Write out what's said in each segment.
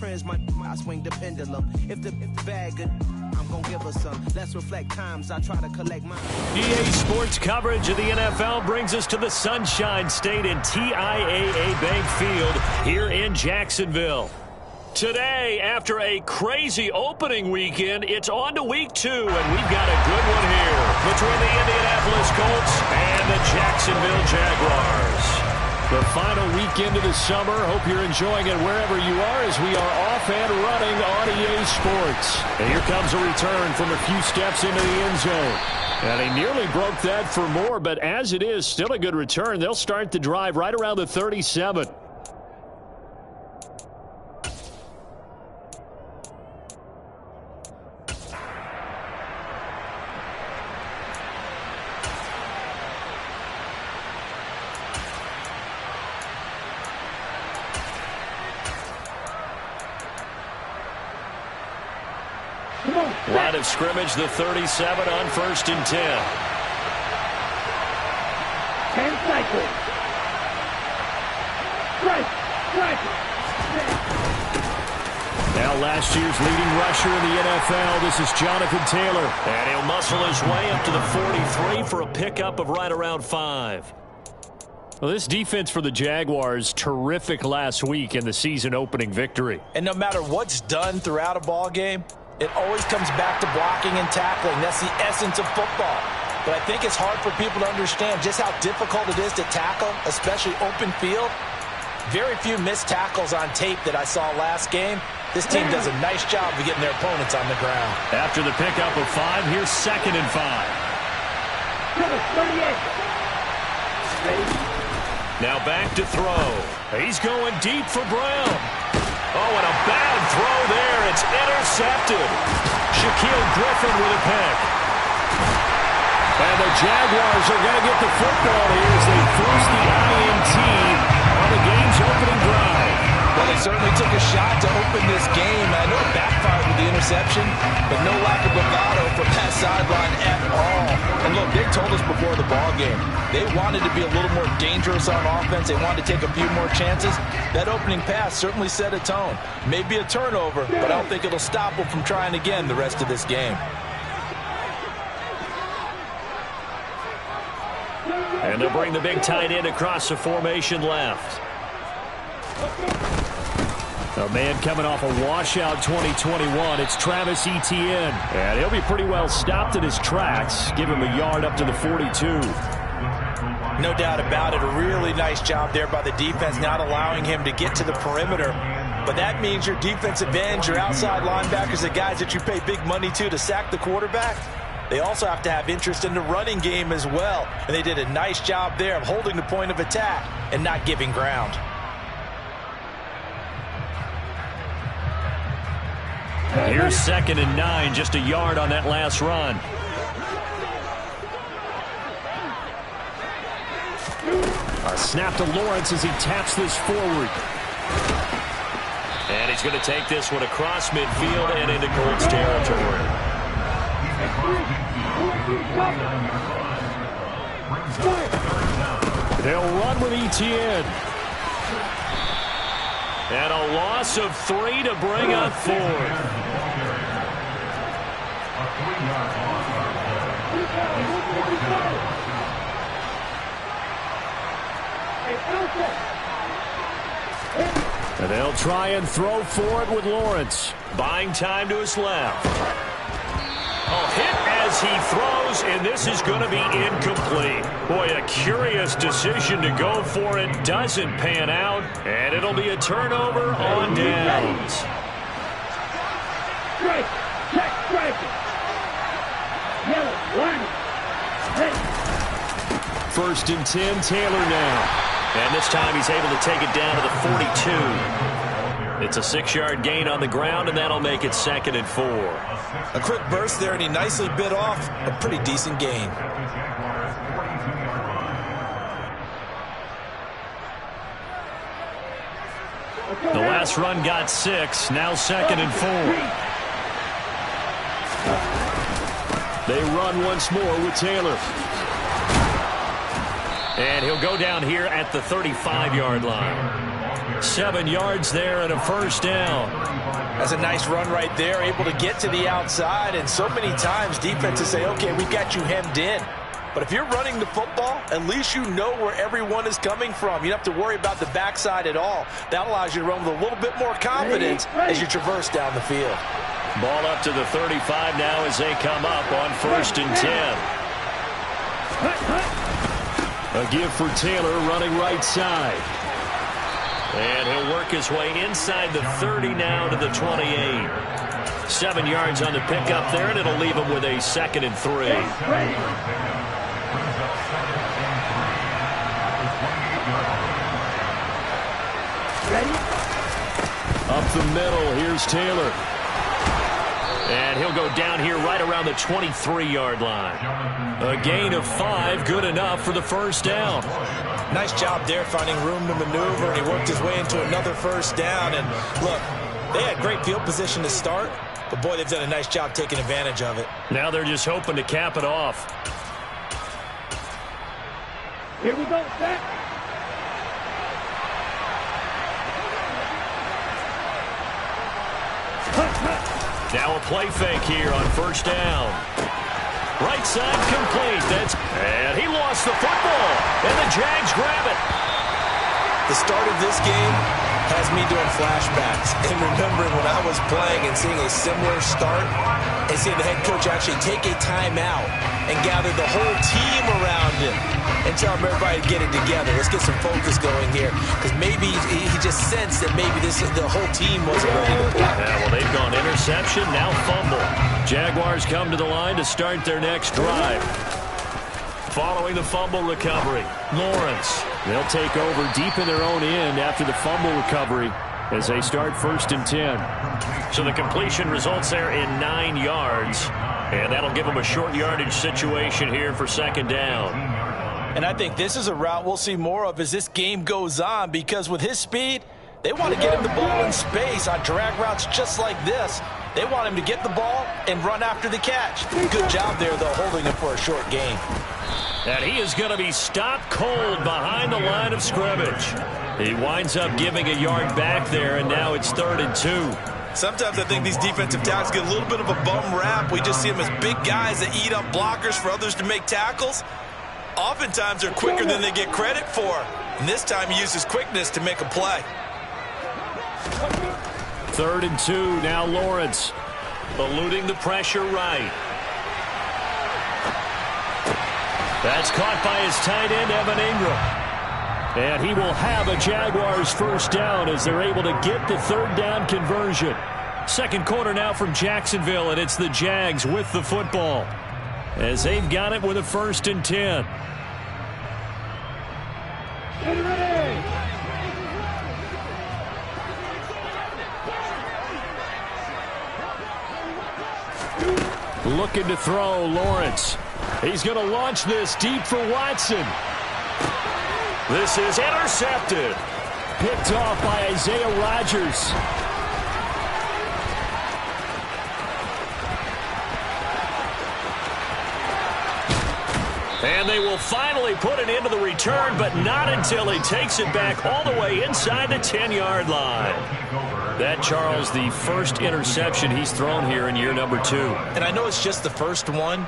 trends, I swing the pendulum. If the bag good, I'm gonna give us some. Let's reflect times, I try to collect mine. EA Sports coverage of the NFL brings us to the Sunshine State in TIAA Bank Field here in Jacksonville. Today, after a crazy opening weekend, it's on to week 2, and we've got a good one here between the Indianapolis Colts and the Jacksonville Jaguars. The final weekend of the summer. Hope you're enjoying it wherever you are as we are off and running on EA Sports. And here comes a return from a few steps into the end zone. And he nearly broke that for more, but as it is, still a good return. They'll start the drive right around the 37. Line of scrimmage, the 37 on 1st and 10. 10 cycles. Strike. Now last year's leading rusher in the NFL, this is Jonathan Taylor. And he'll muscle his way up to the 43 for a pickup of right around 5. Well, this defense for the Jaguars, terrific last week in the season opening victory. And no matter what's done throughout a ball game, it always comes back to blocking and tackling. That's the essence of football. But I think it's hard for people to understand just how difficult it is to tackle, especially open field. Very few missed tackles on tape that I saw last game. This team does a nice job of getting their opponents on the ground. After the pickup of 5, here's 2nd and 5. Now back to throw. He's going deep for Brown. Oh, and a bad throw there. It's intercepted. Shaquille Griffin with a pick. And the Jaguars are going to get the football here as they force the INT on the game's opening drive. Well, they certainly took a shot to open this game. I know it backfired with the interception, but no lack of bravado from that sideline at all. And look, they told us before the ball game, they wanted to be a little more dangerous on offense. They wanted to take a few more chances. That opening pass certainly set a tone. Maybe a turnover, but I don't think it'll stop them from trying again the rest of this game. And they'll bring the big tight end across the formation left. A man coming off a washout 2021. It's Travis Etienne. And he'll be pretty well stopped in his tracks. Give him a yard up to the 42. No doubt about it. A really nice job there by the defense, not allowing him to get to the perimeter. But that means your defensive ends, your outside linebackers, the guys that you pay big money to sack the quarterback, they also have to have interest in the running game as well. And they did a nice job there of holding the point of attack and not giving ground. Here's 2nd and 9, just a yard on that last run. A snap to Lawrence as he taps this forward. And he's going to take this one across midfield and into Colts territory. They'll run with Etienne. And a loss of 3 to bring up 4th. And they'll try and throw for it with Lawrence. Buying time to his left. A hit as he throws, and this is going to be incomplete. Boy, a curious decision to go for it. Doesn't pan out, and it'll be a turnover on downs. Strike. First and 10, Taylor now. And this time he's able to take it down to the 42. It's a 6-yard gain on the ground, and that'll make it 2nd and 4. A quick burst there, and he nicely bit off a pretty decent gain. The last run got 6, now 2nd and 4. They run once more with Taylor. And he'll go down here at the 35-yard line. 7 yards there and a first down. That's a nice run right there, able to get to the outside. And so many times defenses say, okay, we've got you hemmed in. But if you're running the football, at least you know where everyone is coming from. You don't have to worry about the backside at all. That allows you to run with a little bit more confidence as you traverse down the field. Ball up to the 35 now as they come up on 1st and 10. A give for Taylor running right side. And he'll work his way inside the 30 now to the 28. 7 yards on the pickup there, and it'll leave him with a 2nd and 3. Up the middle, here's Taylor. And he'll go down here right around the 23-yard line. A gain of 5, good enough for the first down. Nice job there finding room to maneuver, and he worked his way into another first down. And look, they had great field position to start, but boy, they've done a nice job taking advantage of it. Now they're just hoping to cap it off. Here we go, set. Now a play fake here on first down. Right side complete. And he lost the football. And the Jags grab it. The start of this game has me doing flashbacks and remembering when I was playing and seeing a similar start and seeing the head coach actually take a timeout and gather the whole team around him and tell everybody to get it together. Let's get some focus going here, because maybe he just sensed that maybe the whole team wasn't ready to play. Yeah, well, they've gone interception, now fumble. Jaguars come to the line to start their next drive. Following the fumble recovery, Lawrence. They'll take over deep in their own end after the fumble recovery as they start 1st and 10. So the completion results there in 9 yards, and that'll give them a short yardage situation here for 2nd down. And I think this is a route we'll see more of as this game goes on, because with his speed, they want to get him the ball in space on drag routes just like this. They want him to get the ball and run after the catch. Good job there, though, holding him for a short gain. And he is going to be stopped cold behind the line of scrimmage. He winds up giving a yard back there, and now it's 3rd and 2. Sometimes I think these defensive tackles get a little bit of a bum rap. We just see them as big guys that eat up blockers for others to make tackles. Oftentimes they're quicker than they get credit for. And this time he uses quickness to make a play. 3rd and 2, now Lawrence. Eluding the pressure right. That's caught by his tight end, Evan Ingram. And he will have a Jaguars first down as they're able to get the 3rd down conversion. 2nd quarter now from Jacksonville, and it's the Jags with the football as they've got it with a 1st and 10. Get ready. Looking to throw, Lawrence. He's going to launch this deep for Watson. This is intercepted. Picked off by Isaiah Rodgers. And they will finally put it into the return, but not until he takes it back all the way inside the 10-yard line. That, Charles, the first interception he's thrown here in year number 2. And I know it's just the first one,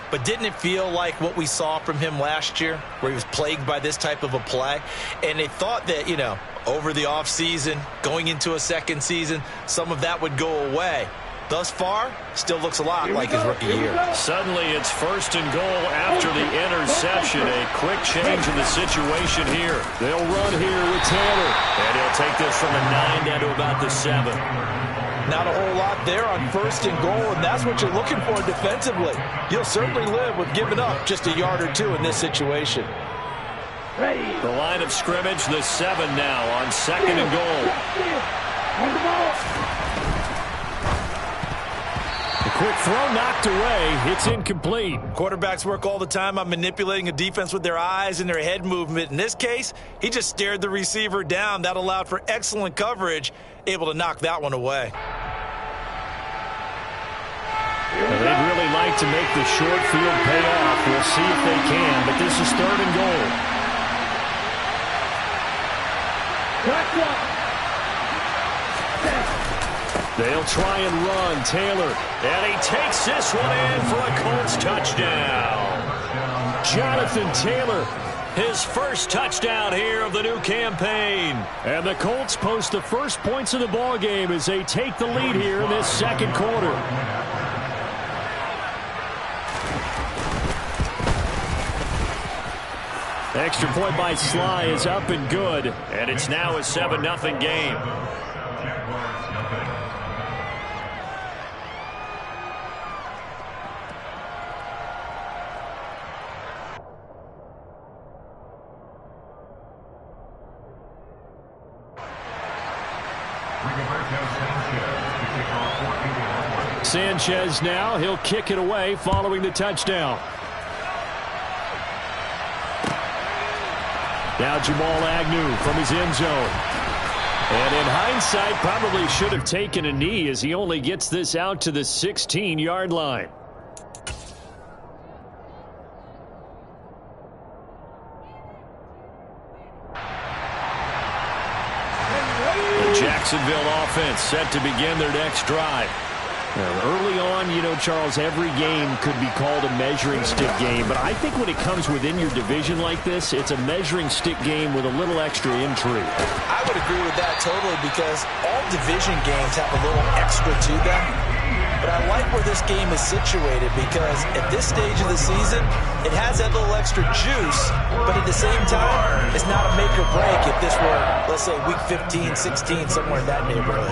but didn't it feel like what we saw from him last year, where he was plagued by this type of a play? And they thought that, you know, over the offseason, going into a second season, some of that would go away. Thus far, still looks a lot like his rookie year. Suddenly, it's 1st and goal after the interception. A quick change in the situation here. They'll run here with Taylor. And he'll take this from the 9 down to about the 7. Not a whole lot there on 1st and goal, and that's what you're looking for defensively. You'll certainly live with giving up just a yard or 2 in this situation. Ready. The line of scrimmage, the 7 now on 2nd and goal. On the ball. The quick throw knocked away. It's incomplete. Quarterbacks work all the time on manipulating a defense with their eyes and their head movement. In this case, he just stared the receiver down. That allowed for excellent coverage, able to knock that one away. They'd really like to make the short field pay off. We'll see if they can, but this is 3rd and goal. Back up. They'll try and run. Taylor. And he takes this one in for a Colts touchdown. Jonathan Taylor, his first touchdown here of the new campaign. And the Colts post the first points of the ball game as they take the lead here in this second quarter. Extra point by Sly is up and good. And it's now a 7-0 game. Sanchez now, he'll kick it away following the touchdown. Now Jamal Agnew from his end zone. And in hindsight, probably should have taken a knee as he only gets this out to the 16-yard line. The Jacksonville offense set to begin their next drive. Now, early on, you know, Charles, every game could be called a measuring stick game. But I think when it comes within your division like this, it's a measuring stick game with a little extra intrigue. I would agree with that totally because all division games have a little extra to them. But I like where this game is situated because at this stage of the season, it has that little extra juice. But at the same time, it's not a make or break if this were, let's say, week 15, 16, somewhere in that neighborhood.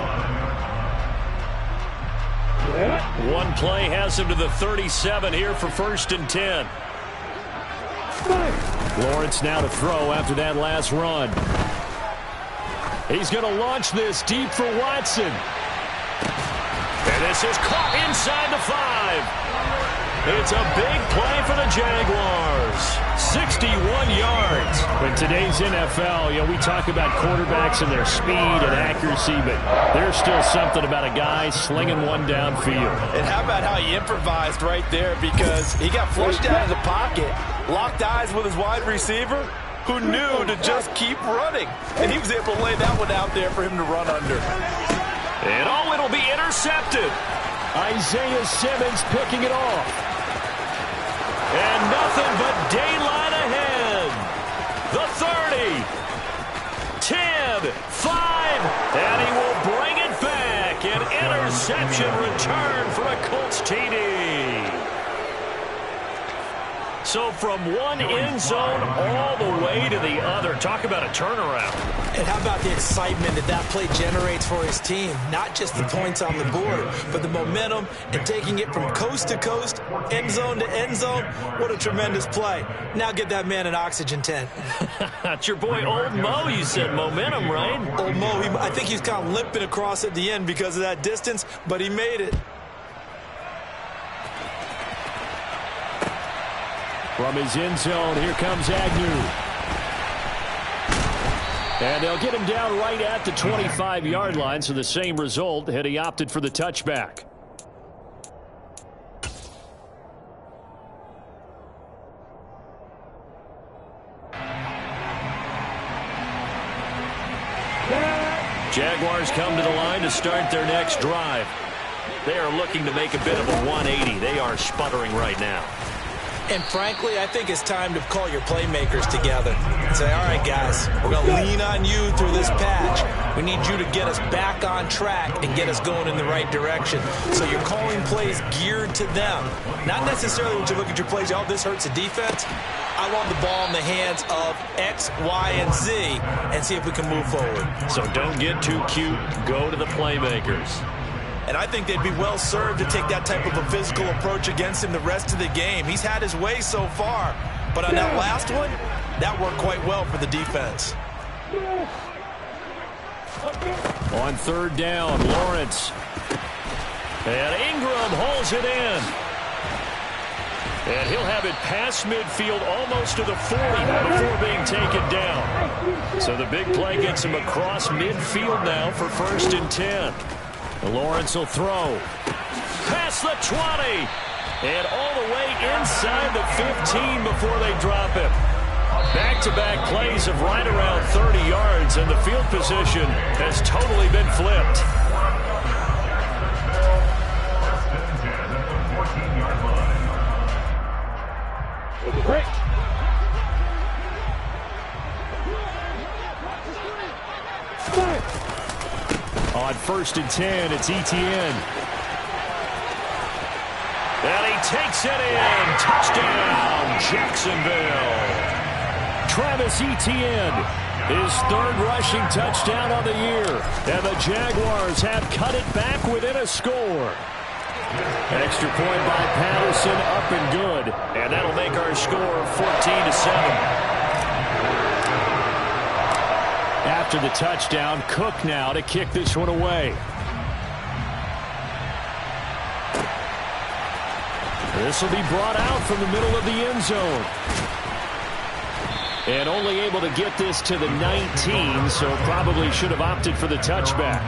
One play has him to the 37 here for 1st and 10. Lawrence now to throw after that last run. He's going to launch this deep for Watson. And this is caught inside the 5. It's a big play for the Jaguars. 61 yards. In today's NFL, you know, we talk about quarterbacks and their speed and accuracy, but there's still something about a guy slinging one downfield. And how about how he improvised right there because he got flushed out of the pocket, locked eyes with his wide receiver, who knew to just keep running. And he was able to lay that one out there for him to run under. And oh, it'll be intercepted. Isaiah Simmons picking it off. And nothing but daylight ahead. The 30, 10, 5, and he will bring it back. An interception return for a Colts TD. So from one end zone all the way to the other. Talk about a turnaround. And how about the excitement that play generates for his team? Not just the points on the board, but the momentum and taking it from coast to coast, end zone to end zone. What a tremendous play. Now get that man an oxygen tent. That's your boy Old Mo. You said momentum, right? Old Mo, I think he's kind of limping across at the end because of that distance, but he made it. From his end zone, here comes Agnew. And they'll get him down right at the 25-yard line, so the same result had he opted for the touchback. Jaguars come to the line to start their next drive. They are looking to make a bit of a 180. They are sputtering right now. And frankly, I think it's time to call your playmakers together and say, all right, guys, we're going to lean on you through this patch. We need you to get us back on track and get us going in the right direction. So you're calling plays geared to them. Not necessarily when you look at your plays, oh, this hurts the defense. I want the ball in the hands of X, Y, and Z and see if we can move forward. So don't get too cute. Go to the playmakers. And I think they'd be well served to take that type of a physical approach against him the rest of the game. He's had his way so far. But on that last one, that worked quite well for the defense. On third down, Lawrence. And Ingram holds it in. And he'll have it past midfield almost to the 40 before being taken down. So the big play gets him across midfield now for 1st and 10. Lawrence will throw. Past the 20. And all the way inside the 15 before they drop him. Back-to-back plays of right around 30 yards, and the field position has totally been flipped. 1st and 10. It's Etienne. And he takes it in. Touchdown, Jacksonville. Travis Etienne, his 3rd rushing touchdown on the year. And the Jaguars have cut it back within a score. Extra point by Patterson, up and good. And that'll make our score 14-7. After the touchdown, Cook now to kick this one away. This will be brought out from the middle of the end zone. And only able to get this to the 19, so probably should have opted for the touchback.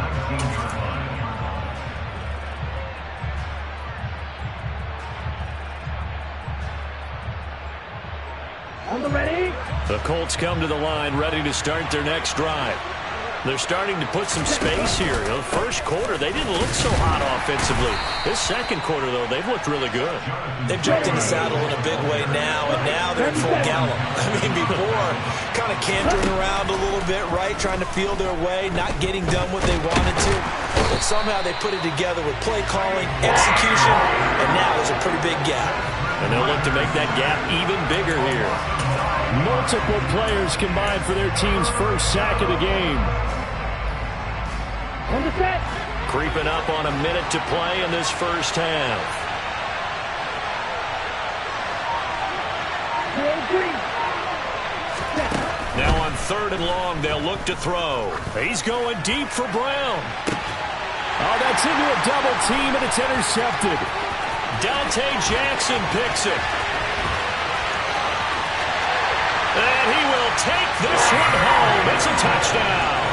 The Colts come to the line, ready to start their next drive. They're starting to put some space here. The first quarter, they didn't look so hot offensively. This second quarter, though, they've looked really good. They've jumped in the saddle in a big way now, and now they're in full gallop. I mean, before, kind of cantering around a little bit, right, trying to feel their way, not getting done what they wanted to. But somehow they put it together with play calling, execution, and now there's a pretty big gap. And they'll look to make that gap even bigger here. Multiple players combined for their team's first sack of the game. Creeping up on a minute to play in this first half. Now on 3rd and long, they'll look to throw. He's going deep for Brown. Oh, that's into a double team, and it's intercepted. Dante Jackson picks it. And he will take this one home. It's a touchdown.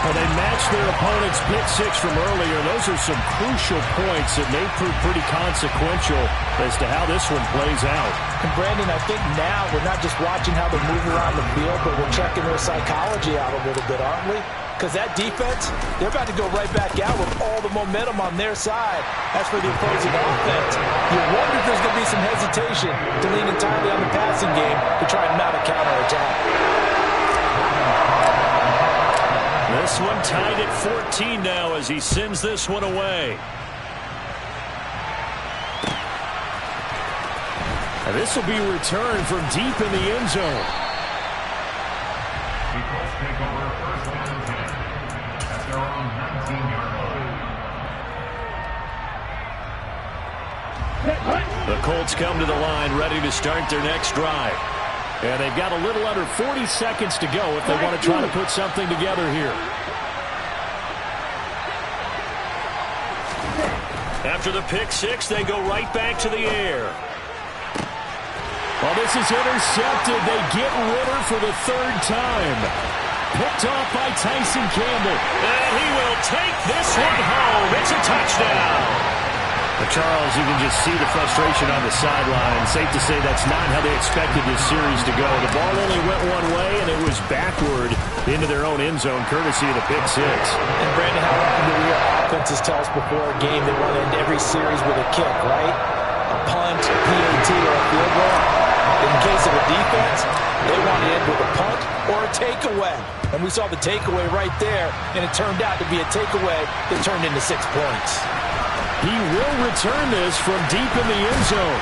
Well, they matched their opponent's pick 6 from earlier. Those are some crucial points that may prove pretty consequential as to how this one plays out. And Brandon, I think now we're not just watching how they move around the field, but we're checking their psychology out a little bit, aren't we? Because that defense, they're about to go right back out with all the momentum on their side. As for the opposing offense, you wonder if there's going to be some hesitation to lean entirely on the passing game to try and mount a counterattack. This one tied at 14 now as he sends this one away. And this will be returned from deep in the end zone. The Colts come to the line ready to start their next drive. And they've got a little under 40 seconds to go if they want to try to put something together here. After the pick 6, they go right back to the air. Well, this is intercepted. They get Ritter for the 3rd time. Picked off by Tyson Campbell. And he will take this one home. It's a touchdown. Charles, you can just see the frustration on the sideline. Safe to say that's not how they expected this series to go. The ball only went one way, and it was backward into their own end zone, courtesy of the pick 6. And Brandon, how often do we hear offenses tell us before a game they want to end every series with a kick, right? A punt, a PAT, or a field goal. In case of a defense, they want to end with a punt or a takeaway. And we saw the takeaway right there, and it turned out to be a takeaway that turned into 6 points. He will return this from deep in the end zone.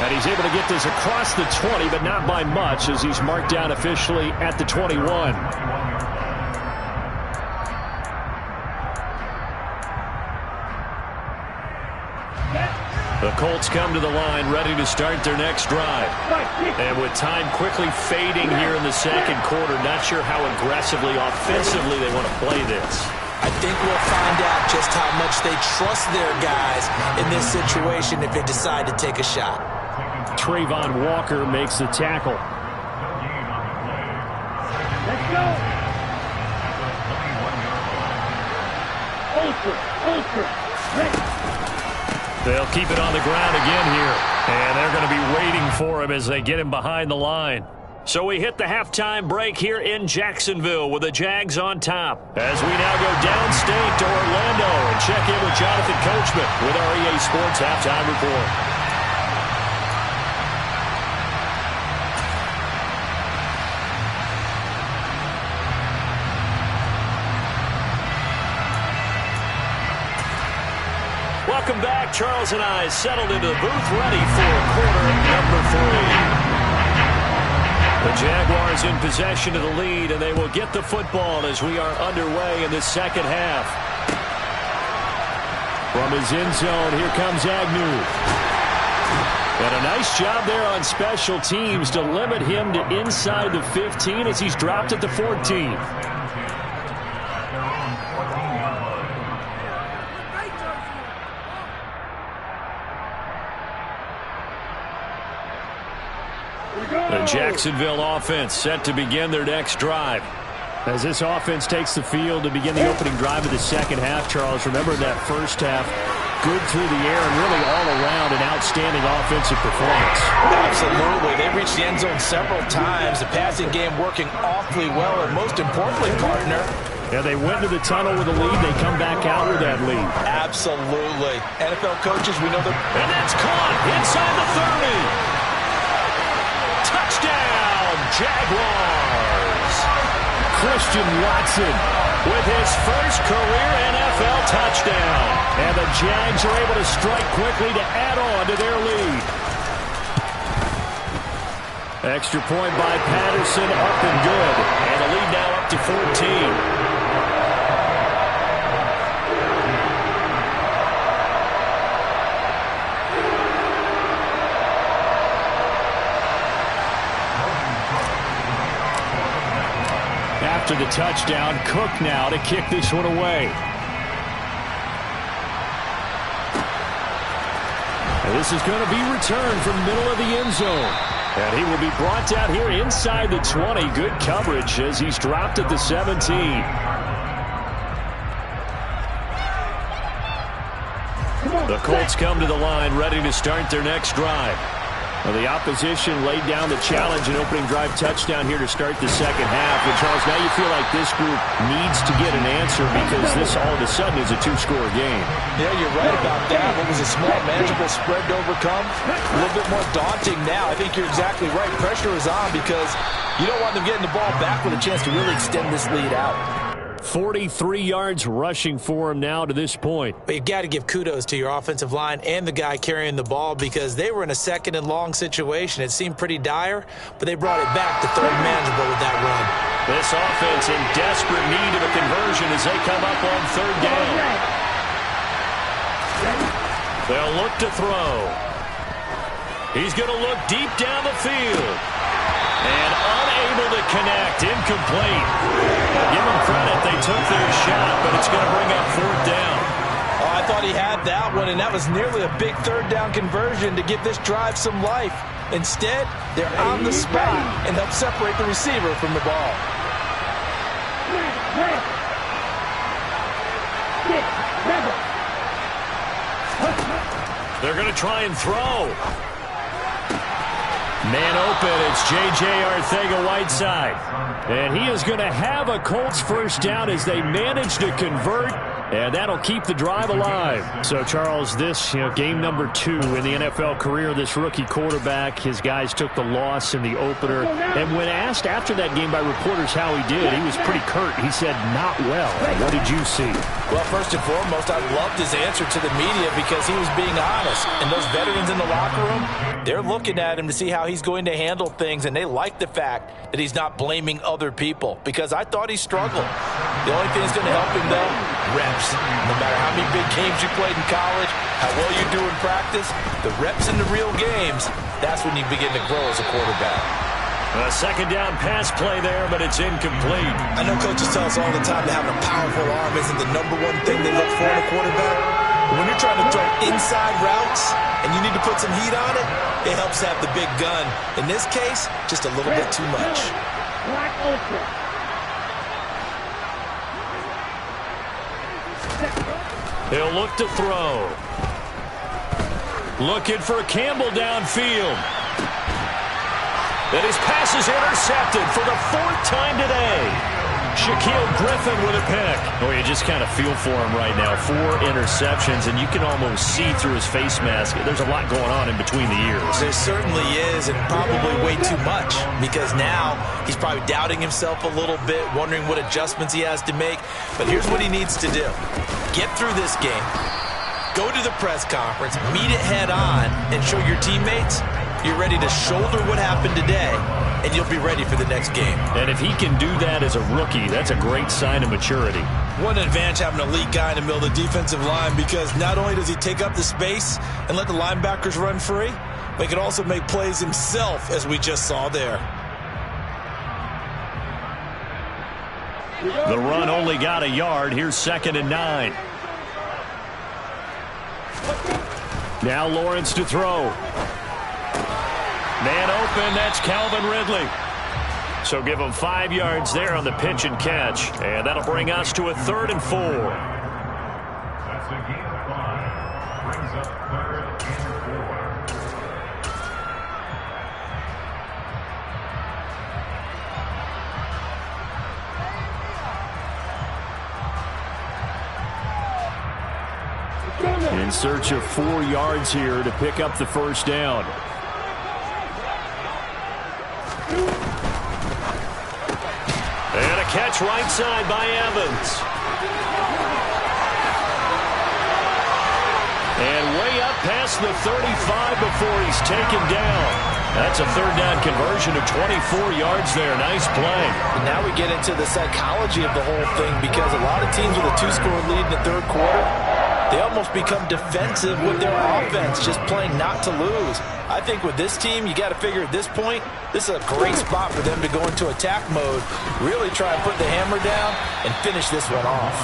And he's able to get this across the 20, but not by much, as he's marked down officially at the 21. The Colts come to the line ready to start their next drive. And with time quickly fading here in the second quarter, not sure how aggressively, offensively they want to play this. I think we'll find out just how much they trust their guys in this situation if they decide to take a shot. Trayvon Walker makes the tackle. Let's go. Ultra. Ready. They'll keep it on the ground again here. And they're going to be waiting for him as they get him behind the line. So we hit the halftime break here in Jacksonville with the Jags on top. As we now go downstate to Orlando and check in with Jonathan Coachman with our EA Sports Halftime Report. welcome back. Charles and I settled into the booth ready for quarter number 3. The Jaguars in possession of the lead, and they will get the football as we are underway in the second half. From his end zone, here comes Agnew. And a nice job there on special teams to limit him to inside the 15 as he's dropped at the 14. The Jacksonville offense set to begin their next drive. As this offense takes the field to begin the opening drive of the second half, Charles, remember that first half, good through the air and really all around an outstanding offensive performance. Absolutely. They reached the end zone several times. The passing game working awfully well, and most importantly, partner, yeah, they went to the tunnel with a lead. They come back out with that lead. Absolutely. NFL coaches, we know that. And that's caught inside the 30. Touchdown, Jaguars. Christian Watson with his first career NFL touchdown. And the Jags are able to strike quickly to add on to their lead. Extra point by Patterson, up and good. And the lead now up to 14. After the touchdown, Cook now to kick this one away. And this is going to be returned from the middle of the end zone. And he will be brought down here inside the 20. Good coverage as he's dropped at the 17. The Colts come to the line ready to start their next drive. Well, the opposition laid down the challenge and opening drive touchdown here to start the second half. And Charles, now you feel like this group needs to get an answer because this all of a sudden is a two-score game. Yeah, you're right about that. What was a small, manageable spread to overcome? A little bit more daunting now. I think you're exactly right. Pressure is on because you don't want them getting the ball back with a chance to really extend this lead out. 43 yards rushing for him now to this point. But you've got to give kudos to your offensive line and the guy carrying the ball because they were in a second and long situation. It seemed pretty dire, but they brought it back to third manageable with that run. This offense in desperate need of a conversion as they come up on third down. They'll look to throw. He's going to look deep down the field. And unable to connect, incomplete. Give them credit, they took their shot, but it's going to bring up fourth down. Oh, I thought he had that one, and that was nearly a big third down conversion to give this drive some life. Instead, they're on the spot and help separate the receiver from the ball. They're going to try and throw. Man open, it's J.J. Arcega-Whiteside. And he is going to have a Colts first down as they manage to convert, and that'll keep the drive alive. So, Charles, this, game number 2 in the NFL career, this rookie quarterback, his guys took the loss in the opener. And when asked after that game by reporters how he did, he was pretty curt. He said, not well. What did you see? Well, first and foremost, I loved his answer to the media because he was being honest. And those veterans in the locker room, they're looking at him to see how he's going to handle things, and they like the fact that he's not blaming other people because I thought he struggled. The only thing that's going to help him, though, reps. No matter how many big games you played in college, how well you do in practice, the reps in the real games, that's when you begin to grow as a quarterback. A second down pass play there, but it's incomplete. I know coaches tell us all the time that having a powerful arm isn't the number one thing they look for in a quarterback. But when you're trying to throw inside routes and you need to put some heat on it, it helps have the big gun. In this case, just a little bit too much. Black Ultra. He'll look to throw. Looking for Campbell downfield. And his pass is intercepted for the 4th time today. Shaquille Griffin with a pick. Oh, you just kind of feel for him right now. 4 interceptions, and you can almost see through his face mask. There's a lot going on in between the ears. There certainly is, and probably way too much, because now he's probably doubting himself a little bit, wondering what adjustments he has to make. But here's what he needs to do. Get through this game. go to the press conference, meet it head on, and show your teammates you're ready to shoulder what happened today, and you'll be ready for the next game. And if he can do that as a rookie, that's a great sign of maturity. What an advantage having an elite guy in the middle of the defensive line, because not only does he take up the space and let the linebackers run free, but he can also make plays himself, as we just saw there. The run only got a yard. Here's 2nd and 9. Now Lawrence to throw. Man open, that's Calvin Ridley. So give him 5 yards there on the pitch and catch. And that'll bring us to a 3rd and 4. That's a gain of 5. Brings up 3rd and 4. In search of 4 yards here to pick up the first down. And a catch right side by Evans. And way up past the 35 before he's taken down. That's a 3rd down conversion of 24 yards there. Nice play. And now we get into the psychology of the whole thing, because a lot of teams with a 2-score lead in the 3rd quarter, they almost become defensive with their offense, just playing not to lose. I think with this team, you got to figure at this point, this is a great spot for them to go into attack mode, really try and put the hammer down and finish this one off.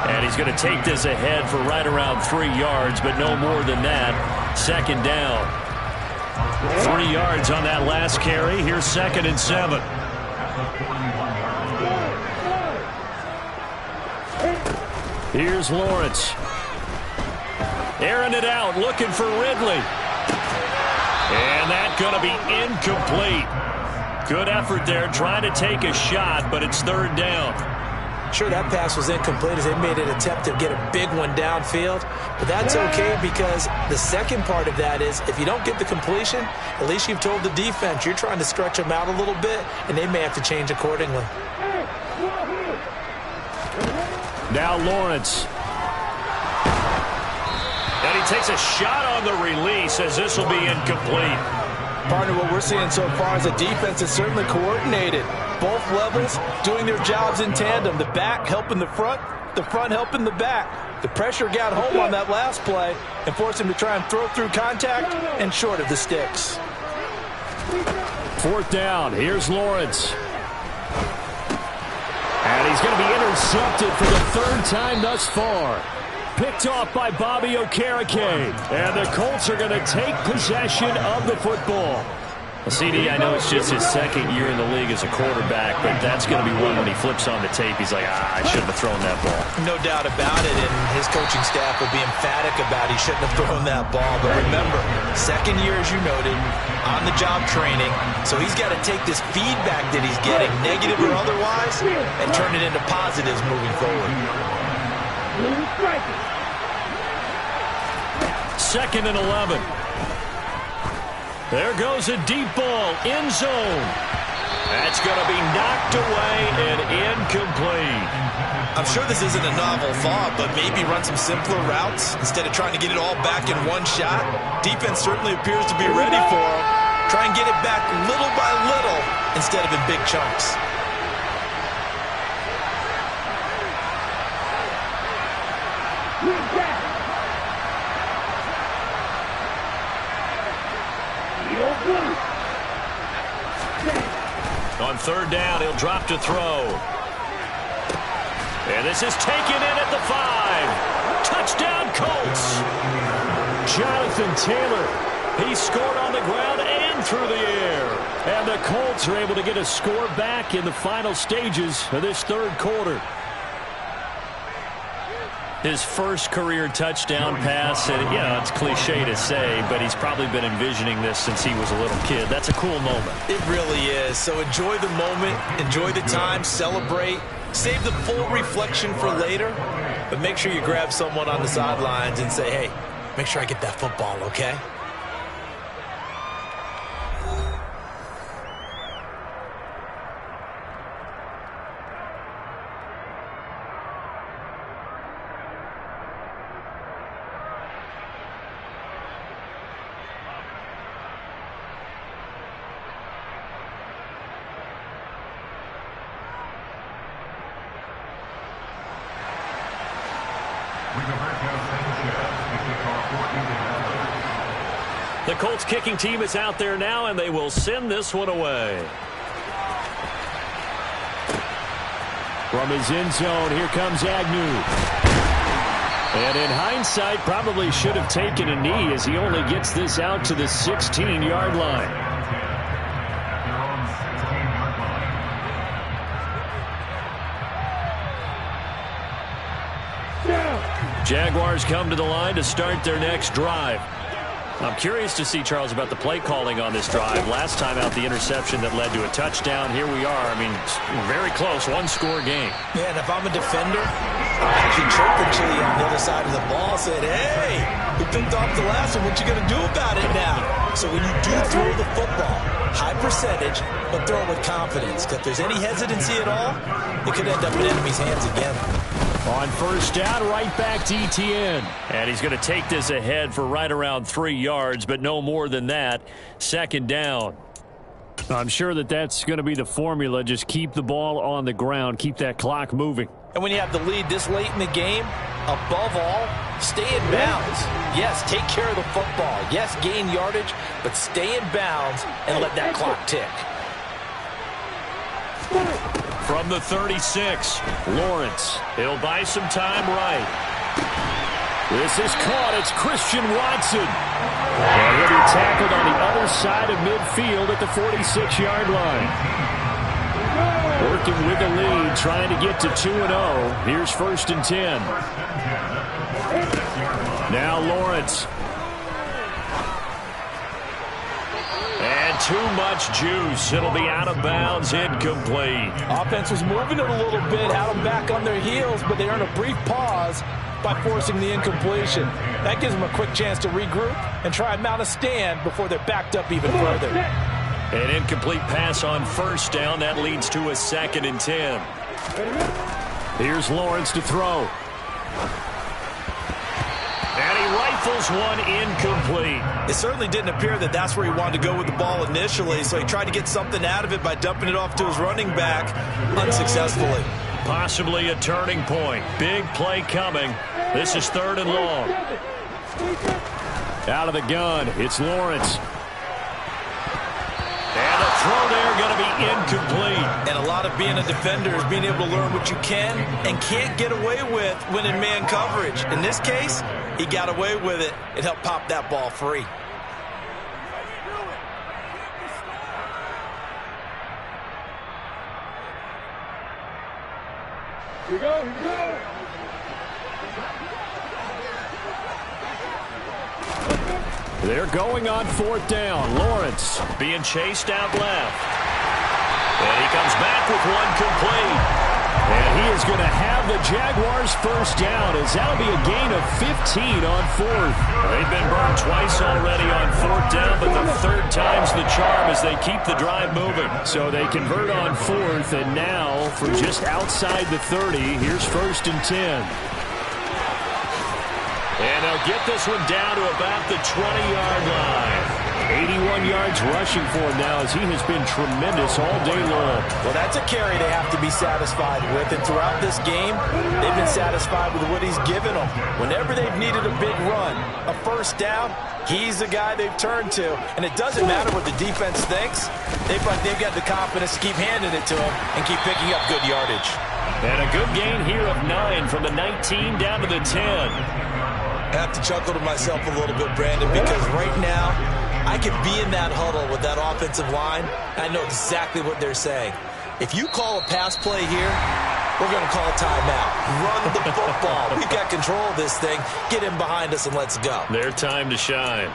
And he's going to take this ahead for right around 3 yards, but no more than that. 2nd down. 3 yards on that last carry. Here's 2nd and 7. Here's Lawrence. Airing it out, looking for Ridley. And that's going to be incomplete. Good effort there, trying to take a shot, but it's 3rd down. Sure, that pass was incomplete as they made an attempt to get a big one downfield, but that's okay, because the second part of that is if you don't get the completion, at least you've told the defense you're trying to stretch them out a little bit, and they may have to change accordingly. Now Lawrence. And he takes a shot on the release, as this will be incomplete. Partner, what we're seeing so far is the defense is certainly coordinated. Both levels doing their jobs in tandem. The back helping the front helping the back. The pressure got home on that last play and forced him to try and throw through contact and short of the sticks. 4th down. Here's Lawrence. And he's going to be intercepted for the 3rd time thus far. Picked off by Bobby Okereke. And the Colts are going to take possession of the football. Well, CD, I know it's just his 2nd year in the league as a quarterback, but that's going to be one when he flips on the tape. He's like, I shouldn't have thrown that ball. No doubt about it, and his coaching staff will be emphatic about he shouldn't have thrown that ball. But remember, 2nd year, as you noted, on-the-job training, so he's got to take this feedback that he's getting, negative or otherwise, and turn it into positives moving forward. 2nd and 11. There goes a deep ball, end zone. That's going to be knocked away and incomplete. I'm sure this isn't a novel thought, but maybe run some simpler routes instead of trying to get it all back in one shot. Defense certainly appears to be ready for him. Try and get it back little by little instead of in big chunks. On 3rd down, he'll drop to throw. And this is taken in at the 5. Touchdown, Colts. Jonathan Taylor. He scored on the ground and through the air. And the Colts are able to get a score back in the final stages of this 3rd quarter. His first career touchdown pass, and it's cliche to say, but he's probably been envisioning this since he was a little kid. That's a cool moment. It really is. So enjoy the moment, enjoy the time, celebrate, save the full reflection for later, but make sure you grab someone on the sidelines and say, hey, make sure I get that football, okay? The Colts kicking team is out there now, and they will send this one away. From his end zone, here comes Agnew. And in hindsight, probably should have taken a knee as he only gets this out to the 16-yard line. Jaguars come to the line to start their next drive. I'm curious to see, Charles, about the play calling on this drive. Last time out, the interception that led to a touchdown. Here we are. I mean, very close, one-score game. Yeah, and if I'm a defender, I'm actually chirping Chili on the other side of the ball, saying, hey, we picked off the last one. What you going to do about it now? So when you do throw the football, high percentage, but throw it with confidence. If there's any hesitancy at all, it could end up in enemy's hands again. On first down, right back to Etienne. And he's going to take this ahead for right around 3 yards, but no more than that. Second down. I'm sure that that's going to be the formula. Just keep the ball on the ground. Keep that clock moving. And when you have the lead this late in the game, above all, stay in bounds. Yes, take care of the football. Yes, gain yardage, but stay in bounds and let that clock tick. From the 36, Lawrence. He'll buy some time right. This is caught. It's Christian Watson. And he'll be tackled on the other side of midfield at the 46-yard line. Working with the lead, trying to get to 2-0. Here's 1st and 10. Now Lawrence. And too much juice. It'll be out of bounds, incomplete. Offense was moving it a little bit, had them back on their heels, but they earned a brief pause by forcing the incompletion. That gives them a quick chance to regroup and try and mount a stand before they're backed up even further. An incomplete pass on first down. That leads to a 2nd and 10. Here's Lawrence to throw. And he rifles one incomplete. It certainly didn't appear that that's where he wanted to go with the ball initially, so he tried to get something out of it by dumping it off to his running back unsuccessfully. Possibly a turning point. Big play coming. This is 3rd and long. Out of the gun, it's Lawrence. And the throw there going to be incomplete. And a lot of being a defender is being able to learn what you can and can't get away with when in man coverage. In this case, he got away with it. It helped pop that ball free. Here we go, here we go. They're going on 4th down. Lawrence being chased out left. And he comes back with one complete. And he is going to have the Jaguars' first down, as that'll be a gain of 15 on 4th. They've been burned twice already on 4th down, but the 3rd time's the charm as they keep the drive moving. So they convert on 4th, and now from just outside the 30, here's 1st and 10. And they'll get this one down to about the 20-yard line. 81 yards rushing for him now, as he has been tremendous all day long. Well, that's a carry they have to be satisfied with. And throughout this game, they've been satisfied with what he's given them. Whenever they've needed a big run, a first down, he's the guy they've turned to. And it doesn't matter what the defense thinks. They've got the confidence to keep handing it to him and keep picking up good yardage. And a good gain here of 9 from the 19 down to the 10. I have to chuckle to myself a little bit, Brandon, because right now, I could be in that huddle with that offensive line. I know exactly what they're saying. If you call a pass play here, we're going to call a timeout. Run the football. We've got control of this thing. Get in behind us and let's go. Their time to shine.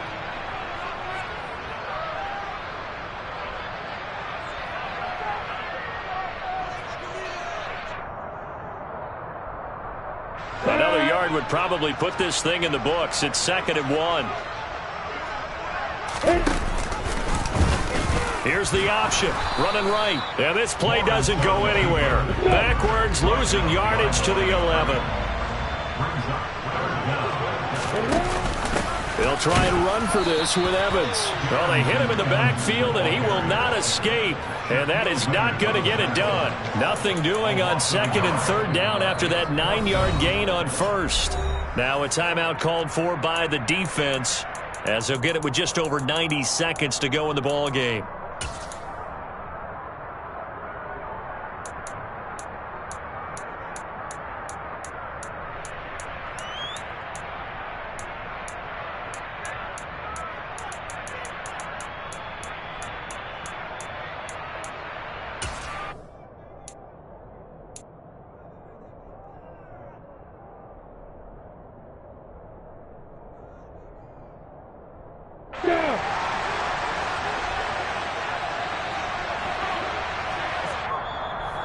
Another yard would probably put this thing in the books. It's 2nd and 1. Here's the option, running right. And this play doesn't go anywhere. Backwards, losing yardage to the 11. They'll They'll try and run for this with Evans. Well, they hit him in the backfield, and he will not escape. And that is not going to get it done. Nothing doing on 2nd and 3rd down after that 9-yard gain on 1st. Now a timeout called for by the defense, as they'll get it with just over 90 seconds to go in the ball game.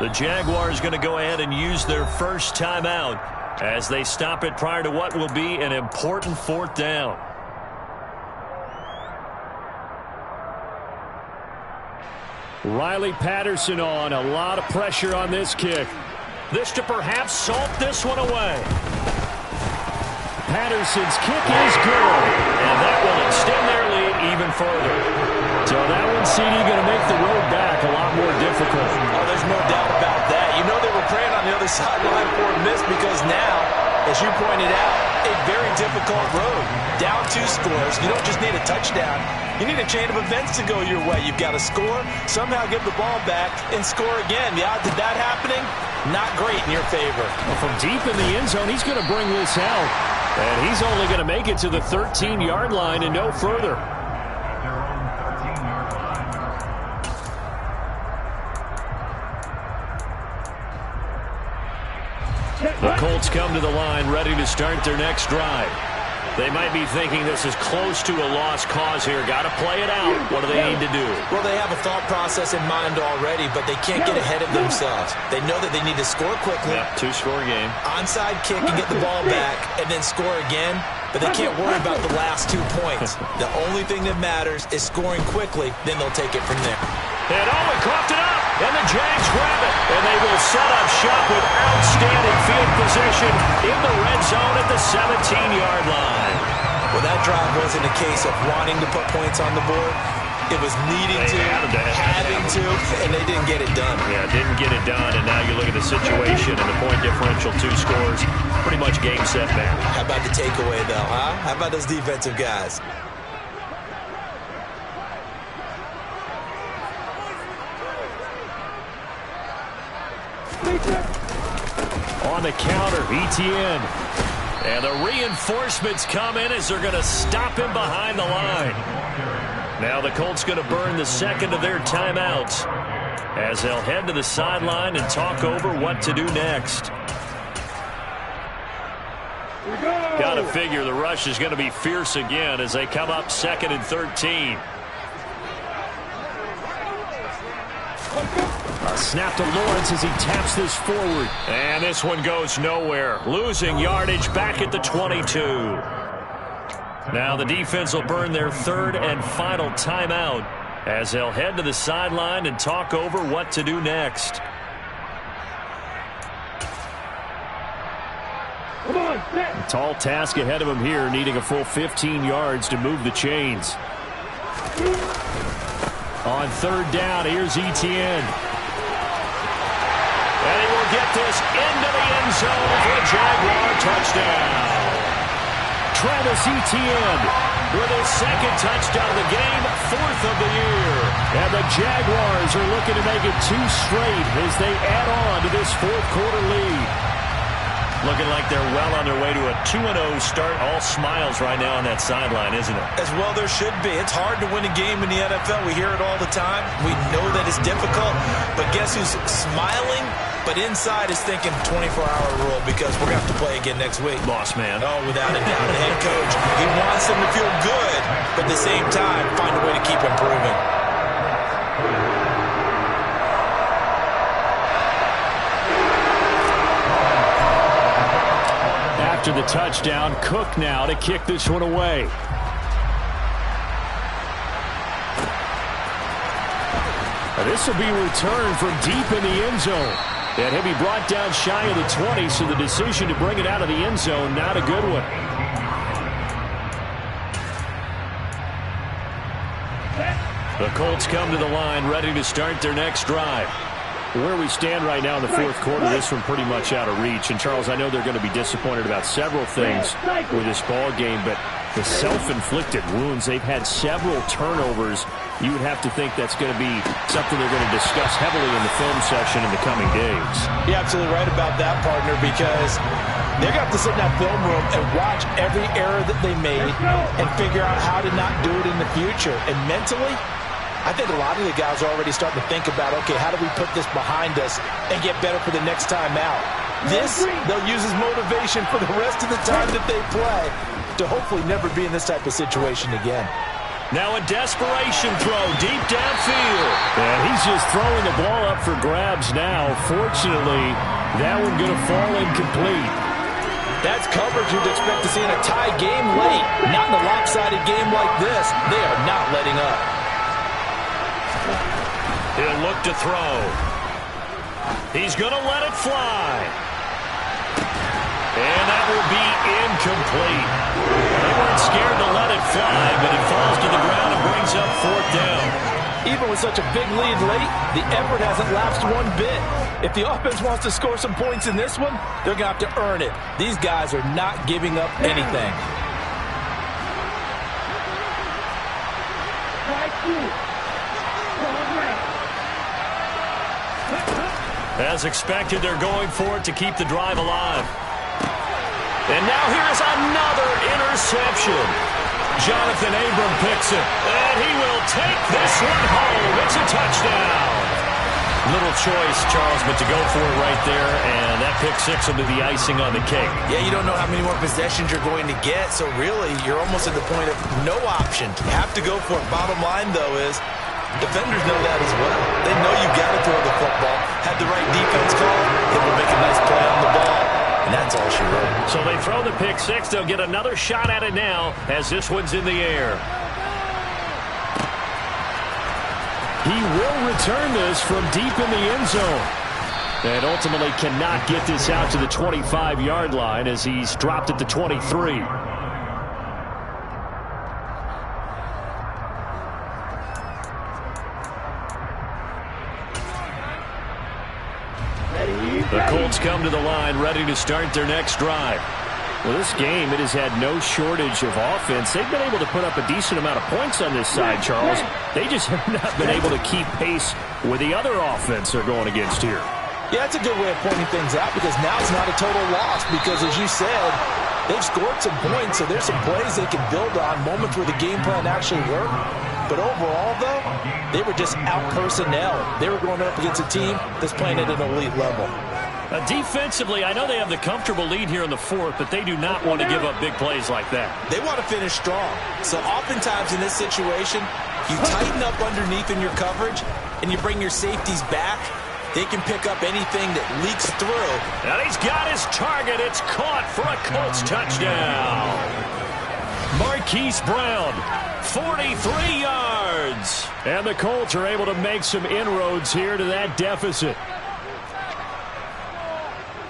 The Jaguars going to go ahead and use their first timeout as they stop it prior to what will be an important 4th down. Riley Patterson on. A lot of pressure on this kick. This to perhaps salt this one away. Patterson's kick is good, and that will extend their lead even further. So that one, CD, going to make the road back a lot more difficult. Oh, there's no doubt about that. You know they were praying on the other sideline for a miss because now, as you pointed out, a very difficult road. Down 2 scores. You don't just need a touchdown. You need a chain of events to go your way. You've got to score, somehow give the ball back, and score again. The odds of that happening, not great in your favor. Well, from deep in the end zone, he's going to bring this out. And he's only going to make it to the 13-yard line and no further. Their own 13-yard line. The Colts come to the line ready to start their next drive. They might be thinking this is close to a lost cause here. Got to play it out. What do they need to do? Well, they have a thought process in mind already, but they can't get ahead of themselves. They know that they need to score quickly. Yep, 2-score game. Onside kick and get the ball back and then score again, but they can't worry about the last 2 points. The only thing that matters is scoring quickly, then they'll take it from there. And Owen coughed it up, and the Jags grab it. And they will set up shop with outstanding field position in the red zone at the 17-yard line. Well, that drive wasn't a case of wanting to put points on the board. It was needing to, having to, and they didn't get it done. Yeah, didn't get it done, and now you look at the situation and the point differential, 2 scores, pretty much game, set, match. How about the takeaway, though, huh? How about those defensive guys? On the counter, Etienne. And the reinforcements come in as they're going to stop him behind the line. Now the Colts going to burn the 2nd of their timeouts as they'll head to the sideline and talk over what to do next. Got to figure the rush is going to be fierce again as they come up 2nd and 13. A snap to Lawrence as he taps this forward. And this one goes nowhere. Losing yardage back at the 22. Now the defense will burn their 3rd and final timeout as they'll head to the sideline and talk over what to do next. Come on, A tall task ahead of him here, needing a full 15 yards to move the chains. On 3rd down, here's Etienne. And he will get this into the end zone for a Jaguar touchdown. Travis Etienne with his 2nd touchdown of the game, 4th of the year. And the Jaguars are looking to make it 2 straight as they add on to this 4th quarter lead. Looking like they're well on their way to a 2-0 start. All smiles right now on that sideline, isn't it? As well there should be. It's hard to win a game in the NFL. We hear it all the time. We know that it's difficult. But guess who's smiling? But inside is thinking 24-hour rule because we're going to have to play again next week. Boss man. Oh, without a doubt. The head coach, he wants them to feel good, but at the same time, find a way to keep improving. After the touchdown, Cook now to kick this one away. This will be returned from deep in the end zone. And he'll be brought down shy of the 20, so the decision to bring it out of the end zone, not a good one. The Colts come to the line, ready to start their next drive. Where we stand right now in the fourth quarter, this one pretty much out of reach. And, Charles, I know they're going to be disappointed about several things with this ball game, but the self-inflicted wounds, they've had several turnovers. You would have to think that's going to be something they're going to discuss heavily in the film session in the coming days. You're absolutely right about that, partner, because they're going to have to sit in that film room and watch every error that they made and figure out how to not do it in the future. And mentally, I think a lot of the guys are already starting to think about, okay, how do we put this behind us and get better for the next time out? This, they'll use as motivation for the rest of the time that they play to hopefully never be in this type of situation again. Now a desperation throw deep downfield. And he's just throwing the ball up for grabs now. Fortunately, that one going to fall incomplete. That's coverage you'd expect to see in a tie game late. Not in a lopsided game like this. They are not letting up. He'll look to throw. He's going to let it fly. And that will be incomplete. They weren't scared to let it fly, but it falls to the ground and brings up fourth down. Even with such a big lead late, the effort hasn't lapsed one bit. If the offense wants to score some points in this one, they're going to have to earn it. These guys are not giving up anything. As expected, they're going for it to keep the drive alive. And now here's another interception. Jonathan Abram picks it, and he will take this one home. It's a touchdown. Little choice, Charles, but to go for it right there, and that pick six will be the icing on the cake. Yeah, you don't know how many more possessions you're going to get, so really you're almost at the point of no option. You have to go for it. Bottom line, though, is defenders know that as well. They know you got to throw the football. Had the right defense call, it will make a nice play on the ball. And that's all she wrote. So they throw the pick six. They'll get another shot at it now as this one's in the air. He will return this from deep in the end zone. And ultimately cannot get this out to the 25-yard line as he's dropped at the 23. The Colts come to the line ready to start their next drive. Well, this game, it has had no shortage of offense. They've been able to put up a decent amount of points on this side, Charles. They just have not been able to keep pace with the other offense they're going against here. Yeah, that's a good way of pointing things out because now it's not a total loss because, as you said, they've scored some points, so there's some plays they can build on, moments where the game plan actually worked. But overall, though, they were just out-personnel. They were going up against a team that's playing at an elite level. Defensively, I know they have the comfortable lead here in the fourth, but they do not want to give up big plays like that. They want to finish strong. So oftentimes in this situation, you tighten up underneath in your coverage, and you bring your safeties back. They can pick up anything that leaks through. And he's got his target. It's caught for a Colts touchdown. Marquise Brown, 43 yards. And the Colts are able to make some inroads here to that deficit.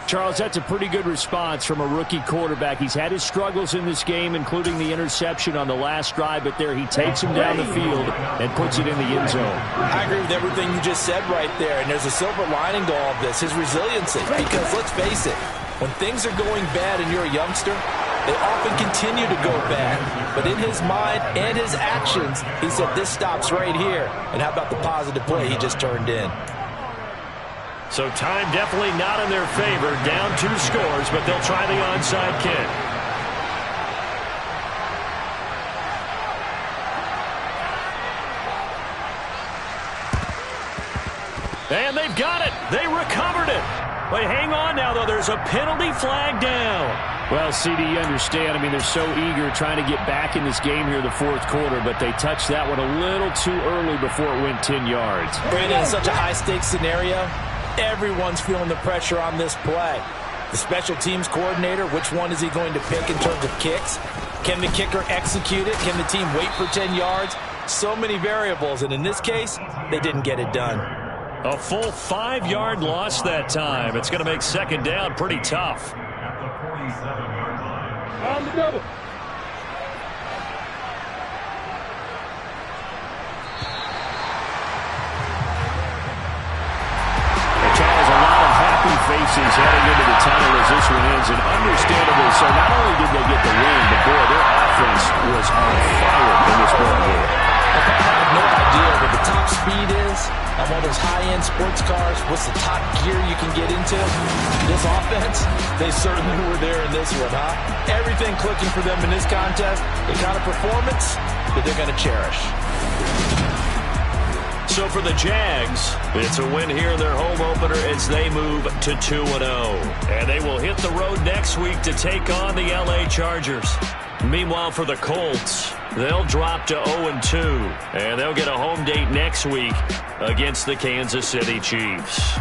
Charles, that's a pretty good response from a rookie quarterback. He's had his struggles in this game, including the interception on the last drive, but there he takes him down the field and puts it in the end zone. I agree with everything you just said right there, and there's a silver lining to all of this, his resiliency. Because let's face it, when things are going bad and you're a youngster, they often continue to go bad. But in his mind and his actions, he said, this stops right here. And how about the positive play he just turned in? So time definitely not in their favor. Down 2 scores, but they'll try the onside kick. And they've got it. They recovered it. Wait, hang on now, though. There's a penalty flag down. Well, CD, you understand. I mean, they're so eager trying to get back in this game here in the fourth quarter, but they touched that one a little too early before it went 10 yards. Brandon, in such a high-stakes scenario, everyone's feeling the pressure on this play. The special teams coordinator, which one is he going to pick in terms of kicks? Can the kicker execute it? Can the team wait for 10 yards? So many variables, and in this case, they didn't get it done. A full 5-yard loss that time. It's going to make second down pretty tough. At the 47-yard line. On the double. They certainly were there in this one, huh? Everything clicking for them in this contest, the kind of performance that they're going to cherish. So for the Jags, it's a win here in their home opener as they move to 2-0. And they will hit the road next week to take on the LA Chargers. Meanwhile, for the Colts, they'll drop to 0-2. And they'll get a home date next week against the Kansas City Chiefs.